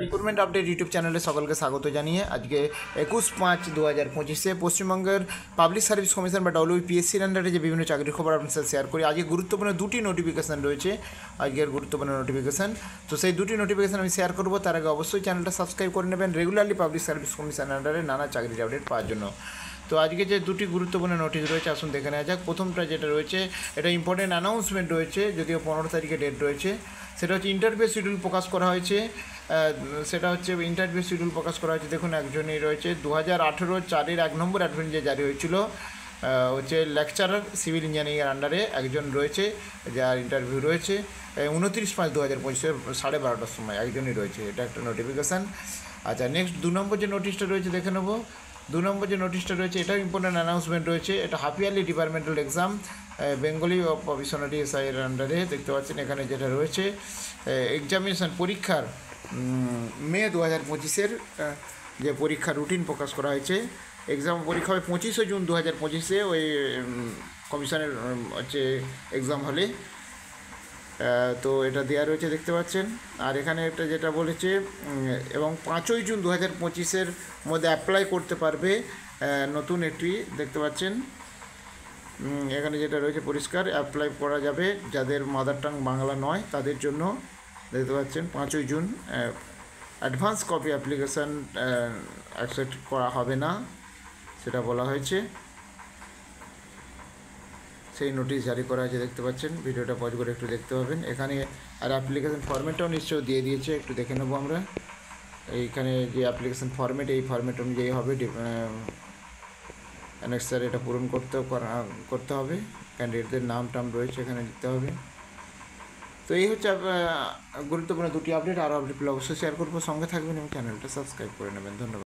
Recruitment update YouTube চ্যানেলে সকলকে স্বাগত জানিয়ে আজকে 21/5/2025 পশ্চিমবঙ্গের পাবলিক সার্ভিস কমিশন বা ডব্লিউপিএসসির আন্ডারে যে বিভিন্ন চাকরির খবর আপনার সাথে শেয়ার করি। আজকে গুরুত্বপূর্ণ দুটি নোটিফিকেশান রয়েছে, আজকের গুরুত্বপূর্ণ নোটিফিকেশান। তো সেই দুটি নোটিফিকেশান আমি শেয়ার করবো, তার আগে অবশ্যই চ্যানেলটা সাবস্ক্রাইব করে নেবেন রেগুলারলি পাবলিক সার্ভিস কমিশন আন্ডারে নানা চাকরির আপডেট পাওয়ার জন্য। তো আজকে যে দুটি গুরুত্বপূর্ণ নোটিশ রয়েছে আসুন দেখে নেওয়া যাক। প্রথমটা যেটা রয়েছে এটা ইম্পর্টেন্ট অ্যানাউন্সমেন্ট রয়েছে, যদিও 15 তারিখে ডেট রয়েছে। সেটা হচ্ছে ইন্টারভিউ শিডিউল প্রকাশ করা হয়েছে। সেটা হচ্ছে ইন্টারভিউ শিডিউল প্রকাশ করা হয়েছে। দেখুন একজনই রয়েছে 2018-4-1 অ্যাডমিট যে জারি হয়েছিল, হচ্ছে লেকচারার সিভিল ইঞ্জিনিয়ারিংয়ের আন্ডারে একজন রয়েছে যার ইন্টারভিউ রয়েছে 29/5/2025 12:30টার সময় একজনই রয়েছে। এটা একটা নোটিফিকেশান। আচ্ছা, নেক্সট 2 নম্বর যে নোটিশটা রয়েছে দেখে নেব। 2 নম্বর যে নোটিশটা রয়েছে এটাও ইম্পর্টেন্ট অ্যানাউন্সমেন্ট রয়েছে। এটা half yearly departmental exam Bengali provisionary এসআইয়ের আন্ডারে দেখতে পাচ্ছেন। এখানে যেটা রয়েছে এক্সামিনেশান পরীক্ষার মে 2025 যে পরীক্ষার রুটিন প্রকাশ করা হয়েছে। এক্সাম পরীক্ষা হবে 25 জুন 2025 ওই কমিশনের হচ্ছে এক্সাম হলে। তো এটা দেওয়া রয়েছে দেখতে পাচ্ছেন। আর এখানে একটা যেটা বলেছে এবং 5 জুন 2025 মধ্যে অ্যাপ্লাই করতে পারবে নতুন একটি দেখতে পাচ্ছেন। এখানে যেটা রয়েছে পরিষ্কার অ্যাপ্লাই করা যাবে যাদের মাদার টাং বাংলা নয় তাদের জন্য দেখতে পাচ্ছেন 5 June. Advance copy application accept করা হবে না সেটা বলা হয়েছে। সেই নোটিশ জারি করা হয়েছে দেখতে পাচ্ছেন। ভিডিওটা পজ করে একটু দেখতে পাবেন। এখানে আর অ্যাপ্লিকেশান ফরম্যাটটাও নিশ্চয়ই দিয়ে দিয়েছে, একটু দেখে নেবো আমরা। এইখানে যে অ্যাপ্লিকেশান ফরম্যাট এই ফরম্যাট অনুযায়ী হবে, অ্যানেক্সার এটা পূরণ করতে হবে, ক্যান্ডিডেটদের নাম টাম রয়েছে এখানে দিতে হবে। তো এই হচ্ছে গুরুত্বপূর্ণ দুটি আপডেট। আরও আপডেট পেলে অবশ্যই শেয়ার করবো, সঙ্গে থাকবেন এবং চ্যানেলটা সাবস্ক্রাইব করে নেবেন। ধন্যবাদ।